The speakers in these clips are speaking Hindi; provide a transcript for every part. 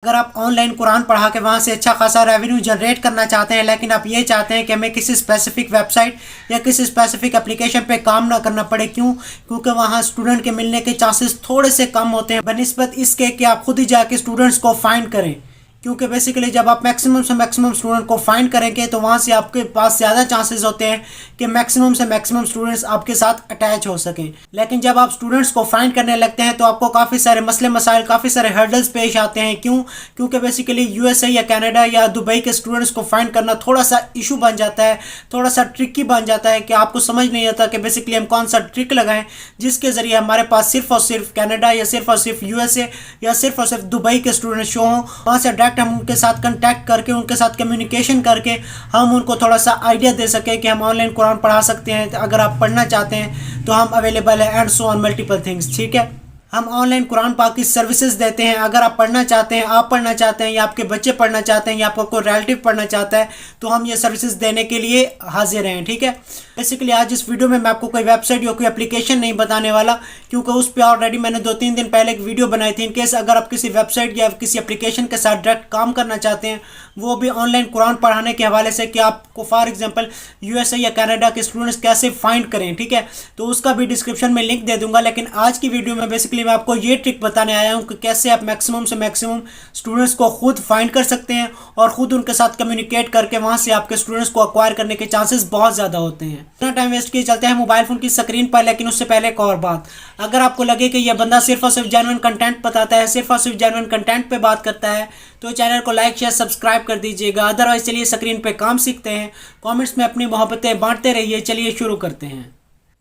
अगर आप ऑनलाइन कुरान पढ़ा के वहाँ से अच्छा खासा रेवेन्यू जनरेट करना चाहते हैं, लेकिन आप ये चाहते हैं कि हमें किसी स्पेसिफिक वेबसाइट या किसी स्पेसिफिक एप्लीकेशन पे काम ना करना पड़े, क्योंकि वहाँ स्टूडेंट के मिलने के चांसेस थोड़े से कम होते हैं बनिस्बत इसके कि आप खुद ही जाके स्टूडेंट्स को फाइंड करें। क्योंकि बेसिकली जब आप मैक्सिमम से मैक्सिमम स्टूडेंट को फाइंड करेंगे तो वहाँ से आपके पास ज़्यादा चांसेस होते हैं कि मैक्सिमम से मैक्सिमम स्टूडेंट्स आपके साथ अटैच हो सकें। लेकिन जब आप स्टूडेंट्स को फाइंड करने लगते हैं तो आपको काफ़ी सारे मसले मसाइल, काफ़ी सारे हर्डल्स पेश आते हैं। क्योंकि बेसिकली यूएसए या कनाडा या दुबई के स्टूडेंट्स को फाइंड करना थोड़ा सा इशू बन जाता है, थोड़ा सा ट्रिकी बन जाता है कि आपको समझ नहीं आता कि बेसिकली हम कौन सा ट्रिक लगाएं जिसके ज़रिए हमारे पास सिर्फ और सिर्फ कनाडा या सिर्फ और सिर्फ यूएसए या सिर्फ और सिर्फ दुबई के स्टूडेंट शो हों। वहाँ से डायरेक्ट हम उनके साथ कंटेक्ट करके, उनके साथ कम्युनिकेशन करके हम उनको थोड़ा सा आइडिया दे सके कि हम ऑनलाइन कुरान पढ़ा सकते हैं। अगर आप पढ़ना चाहते हैं तो हम अवेलेबल है and so on multiple things. ठीक है, हम ऑनलाइन कुरान पाक की सर्विसेज देते हैं। अगर आप पढ़ना चाहते हैं, आप पढ़ना चाहते हैं या आपके बच्चे पढ़ना चाहते हैं या आपका कोई रिलेटिव पढ़ना चाहता है तो हम ये सर्विसेज देने के लिए हाजिर हैं। ठीक है, बेसिकली आज इस वीडियो में मैं आपको कोई वेबसाइट या कोई एप्लीकेशन नहीं बताने वाला, क्योंकि उस पर ऑलरेडी मैंने 2-3 दिन पहले एक वीडियो बनाई थी। इनकेस अगर आप किसी वेबसाइट या किसी एप्लीकेशन के साथ डायरेक्ट काम करना चाहते हैं, वो भी ऑनलाइन कुरान पढ़ाने के हवाले से कि आपको फॉर एग्जांपल यूएसए या कनाडा के स्टूडेंट्स कैसे फाइंड करें, ठीक है, तो उसका भी डिस्क्रिप्शन में लिंक दे दूंगा। लेकिन आज की वीडियो में बेसिकली मैं आपको ये ट्रिक बताने आया हूँ कि कैसे आप मैक्सिमम से मैक्सिमम स्टूडेंट्स को खुद फाइंड कर सकते हैं और खुद उनके साथ कम्युनिकेट करके वहाँ से आपके स्टूडेंट्स को अक्वायर करने के चांसेस बहुत ज़्यादा होते हैं। इतना टाइम वेस्ट किए चलते हैं मोबाइल फ़ोन की स्क्रीन पर। लेकिन उससे पहले एक और बात, अगर आपको लगे कि यह बंदा सिर्फ और सिर्फ जेन्युइन कंटेंट बताता है, सिर्फ और सिर्फ जेन्युइन कंटेंट पे बात करता है, तो चैनल को लाइक शेयर सब्सक्राइब कर दीजिएगा। अदरवाइज चलिए स्क्रीन पे काम सीखते हैं, कमेंट्स में अपनी मोहब्बतें बांटते रहिए। चलिए शुरू करते हैं।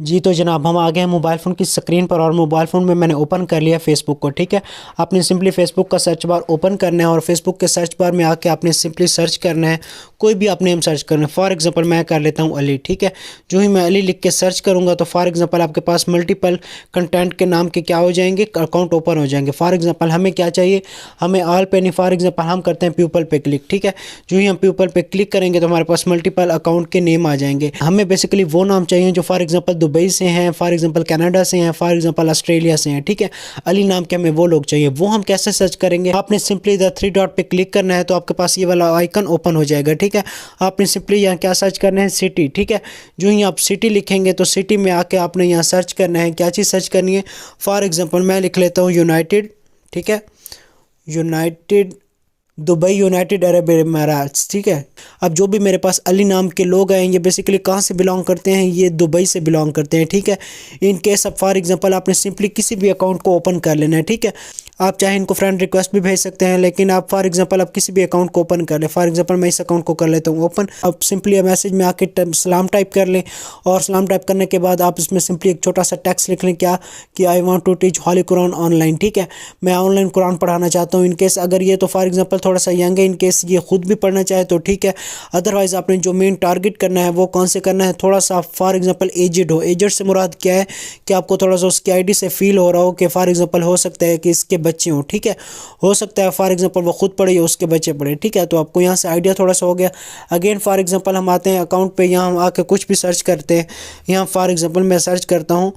जी तो जनाब, हम आ गए हैं मोबाइल फ़ोन की स्क्रीन पर और मोबाइल फ़ोन में मैंने ओपन कर लिया फेसबुक को। ठीक है, आपने सिंपली फेसबुक का सर्च बार ओपन करना है और फेसबुक के सर्च बार में आके आपने सिंपली सर्च करना है, कोई भी आप नेम सर्च करना है। फॉर एग्जांपल मैं कर लेता हूं अली। ठीक है, जो ही मैं अली लिख के सर्च करूंगा तो फॉर एग्जांपल आपके पास मल्टीपल कंटेंट के नाम के क्या हो जाएंगे, अकाउंट ओपन हो जाएंगे। फॉर एग्जांपल हमें क्या चाहिए, हमें ऑल पे नहीं, फॉर एग्जांपल हम करते हैं पीपल पे क्लिक। ठीक है, जो ही हम पीपल पे क्लिक करेंगे तो हमारे पास मल्टीपल अकाउंट के नेम आ जाएंगे। हमें बेसिकली वो नाम चाहिए जो फॉर एग्जांपल दुबई से हैं, फॉर एग्जांपल कनाडा से हैं, फॉर एग्जांपल ऑस्ट्रेलिया से हैं। ठीक है, अली नाम के हमें वो लोग चाहिए। वो हम कैसे सर्च करेंगे, आपने सिंपली इधर 3 डॉट पे क्लिक करना है तो आपके पास ये वाला आइकन ओपन हो जाएगा। ठीक है, आपने सिंपली यहाँ क्या सर्च करना है, सिटी। ठीक है, जो ही आप सिटी लिखेंगे तो सिटी में आके आपने यहाँ सर्च करना है। क्या चीज़ सर्च करनी है, फॉर एग्जांपल मैं लिख लेता हूँ यूनाइटेड। ठीक है, यूनाइटेड दुबई, यूनाइटेड अरब इमारात्स। ठीक है, अब जो भी मेरे पास अली नाम के लोग हैं ये बेसिकली कहाँ से बिलोंग करते हैं, ये दुबई से बिलोंग करते हैं। ठीक है, इन केस अब फॉर एग्जांपल आपने सिंपली किसी भी अकाउंट को ओपन कर लेना है। ठीक है, आप चाहे इनको फ्रेंड रिक्वेस्ट भी भेज सकते हैं, लेकिन आप फॉर एग्जांपल आप किसी भी अकाउंट को ओपन कर लें। फॉर एग्जांपल मैं इस अकाउंट को कर लेता हूँ ओपन। अब सिंपली मैसेज में आके सलाम टाइप कर लें और सलाम टाइप करने के बाद आप इसमें सिंपली एक छोटा सा टेक्स्ट लिख लें, क्या कि I want to teach Holy Quran online. ठीक है, मैं ऑनलाइन कुरान पढ़ाना चाहता हूँ। इनकेस अगर ये तो फॉर एग्जांपल थोड़ा सा यंग है, इनकेस ये खुद भी पढ़ना चाहे तो ठीक है। अदरवाइज आपने जो मेन टारगेट करना है वो कौन से करना है, थोड़ा सा फॉर एग्जांपल एजेड हो। एजेड से मुराद क्या है कि आपको थोड़ा सा उसकी आईडी से फील हो रहा हो कि फॉर एग्जांपल हो सकता है कि इसके बच्चे हों। ठीक है, हो सकता है फॉर एग्जांपल वो खुद पढ़े या उसके बच्चे पढ़े। ठीक है, तो आपको यहाँ से आइडिया थोड़ा सा हो गया। अगेन फॉर एग्जांपल हम आते हैं अकाउंट पे, यहाँ हम आके कुछ भी सर्च करते हैं। यहाँ फॉर एग्जांपल मैं सर्च करता हूँ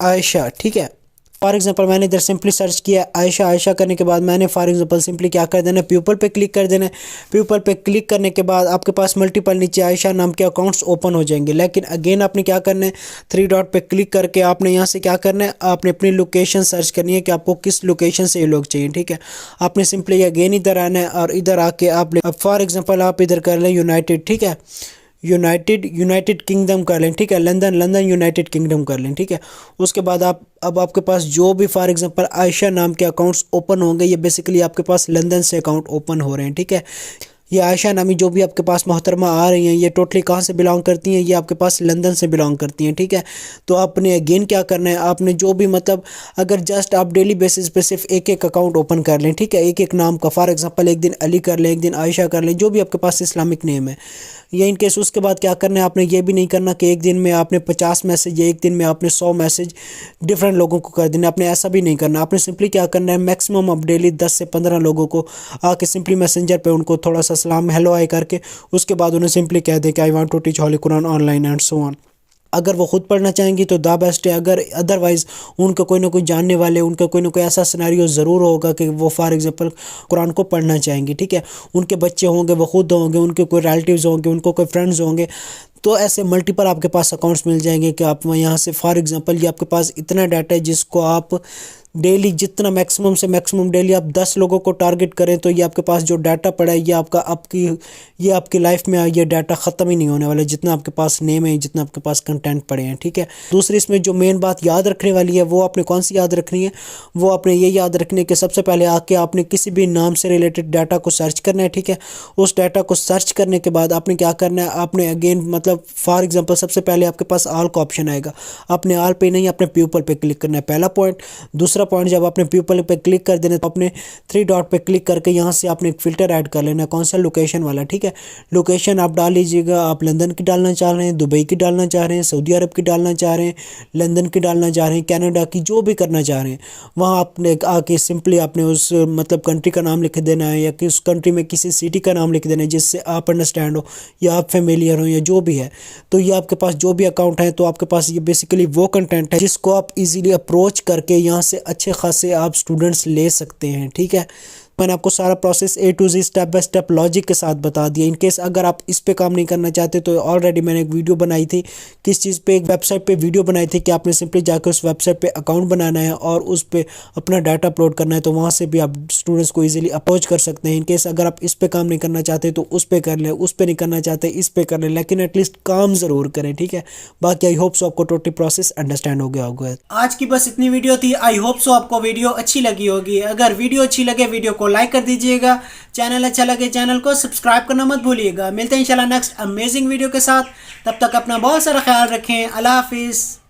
आयशा। ठीक है, फॉर एग्जांपल मैंने इधर सिंपली सर्च किया आयशा। आयशा करने के बाद मैंने फॉर एग्जांपल सिंपली क्या कर देना है, पीपल पे क्लिक कर देना है। पीपल पे क्लिक करने के बाद आपके पास मल्टीपल नीचे आयशा नाम के अकाउंट्स ओपन हो जाएंगे। लेकिन अगेन आपने क्या करना है, 3 डॉट पे क्लिक करके आपने यहाँ से क्या करना है, आपने अपनी लोकेशन सर्च करनी है कि आपको किस लोकेशन से ये लोग चाहिए। ठीक है, आपने सिंपली अगेन इधर आना है और इधर आके आप फॉर एग्जाम्पल आप इधर कर लें यूनाइटेड। ठीक है, यूनाइटेड किंगडम कर लें। ठीक है, लंदन यूनाइटेड किंगडम कर लें। ठीक है, उसके बाद अब आपके पास जो भी फॉर एग्जांपल आयशा नाम के अकाउंट्स ओपन होंगे ये बेसिकली आपके पास लंदन से अकाउंट ओपन हो रहे हैं। ठीक है, ये आयशा नामी जो भी आपके पास मोहतरमा आ रही हैं ये टोटली कहाँ से बिलोंग करती हैं, ये आपके पास लंदन से बिलोंग करती हैं। ठीक है, तो आपने अगेन क्या करना है, आपने जो भी मतलब अगर जस्ट आप डेली बेसिस पे सिर्फ एक एक अकाउंट ओपन कर लें। ठीक है, एक एक नाम का, फॉर एग्जांपल एक दिन अली कर लें, एक दिन आयशा कर लें, जो भी आपके पास इस्लामिक नेम है ये इन केस। उसके बाद क्या करना है, आपने ये भी नहीं करना कि एक दिन में आपने 50 मैसेज या एक दिन में आपने 100 मैसेज डिफरेंट लोगों को कर देना। आपने ऐसा भी नहीं करना। आपने सिंपली क्या करना है, मैक्सिमम आप डेली 10 से 15 लोगों को आके सिंपली मैसेंजर पे उनको थोड़ा सा सलाम हेलो हाय करके उसके बाद उन्हें सिंपली कह दें कि I want to teach Holy Quran online and so on. अगर वो खुद पढ़ना चाहेंगी तो द बेस्ट है, अगर अदरवाइज़ उनका कोई ना कोई जानने वाले, उनका कोई ना कोई ऐसा सिनेरियो ज़रूर होगा कि वो फॉर एग्जांपल कुरान को पढ़ना चाहेंगी, ठीक है, उनके बच्चे होंगे, वो खुद होंगे, उनके कोई रिलेटिव्स होंगे, उनको कोई फ्रेंड्स होंगे, तो ऐसे मल्टीपल आपके पास अकाउंट्स मिल जाएंगे कि आप यहाँ से फॉर एग्जांपल ये आपके पास इतना डाटा है जिसको आप डेली जितना मैक्सिमम से मैक्सिमम डेली आप 10 लोगों को टारगेट करें तो ये आपके पास जो डाटा पड़ा है ये आपकी लाइफ में ये डाटा ख़त्म ही नहीं होने वाला, जितना आपके पास नेम है, जितना आपके पास कंटेंट पड़े हैं, ठीक है। दूसरी इसमें जो मेन बात याद रखने वाली है वो आपने कौन सी याद रखनी है, वो आपने ये याद रखनी है कि सबसे पहले आके आपने किसी भी नाम से रिलेटेड डाटा को सर्च करना है, ठीक है। उस डाटा को सर्च करने के बाद आपने क्या करना है, आपने अगेन मतलब फॉर एग्जाम्पल सबसे पहले आपके पास ऑल का ऑप्शन आएगा, आपने ऑल पे नहीं अपने पीपल पे क्लिक करना है, पहला पॉइंट। दूसरा पॉइंट, जब आपने पीपल पे क्लिक कर देना तो आपने 3 डॉट पे क्लिक करके यहाँ से आपने एक फ़िल्टर ऐड कर लेना है, कौन सा, लोकेशन वाला, ठीक है। लोकेशन आप डाल लीजिएगा, आप लंदन की डालना चाह रहे हैं, दुबई की डालना चाह रहे हैं, सऊदी अरब की डालना चाह रहे हैं, लंदन की डालना चाह रहे हैं, कनाडा की, जो भी करना चाह रहे हैं वहाँ आपने आके सिंपली आपने उस मतलब कंट्री का नाम लिख देना है या कि उस कंट्री में किसी सिटी का नाम लिख देना है जिससे आप अंडरस्टैंड हो या आप फेमिलियर हो या जो भी है। तो ये आपके पास जो भी अकाउंट है तो आपके पास ये बेसिकली वो कंटेंट है जिसको आप इजीली अप्रोच करके यहाँ से अच्छे खासे आप स्टूडेंट्स ले सकते हैं, ठीक है। मैंने आपको सारा process A to Z step by step logic के साथ बता दिया। इनकेस अगर आप इस पे काम नहीं करना चाहते तो ऑलरेडी मैंने एक वीडियो बनाई थी, किस चीज़ पे, एक वेबसाइट पे वीडियो बनाई थी कि आपने सिंपली जाकर उस वेबसाइट पे अकाउंट बनाना है और उस पे अपना डाटा अपलोड करना है, तो वहाँ से भी आप स्टूडेंट्स को ईजिली अप्रोच कर सकते हैं। इनकेस अगर आप इस पे काम नहीं करना चाहते तो उस पे कर लें, उस पे नहीं करना चाहते इस पे कर लें, लेकिन एटलीस्ट काम ज़रूर करें, ठीक है। बाकी आई होप सो आपको टोटल प्रोसेस अंडरस्टैंड हो गया होगा। आज की बस इतनी वीडियो थी, आई होप सो आपको वीडियो अच्छी लगी होगी। अगर वीडियो अच्छी लगे वीडियो को लाइक कर दीजिएगा, चैनल अच्छा लगे चैनल को सब्सक्राइब करना मत भूलिएगा। मिलते हैं इंशाल्लाह नेक्स्ट अमेजिंग वीडियो के साथ, तब तक अपना बहुत सारा ख्याल रखें। अल्लाह हाफिज़।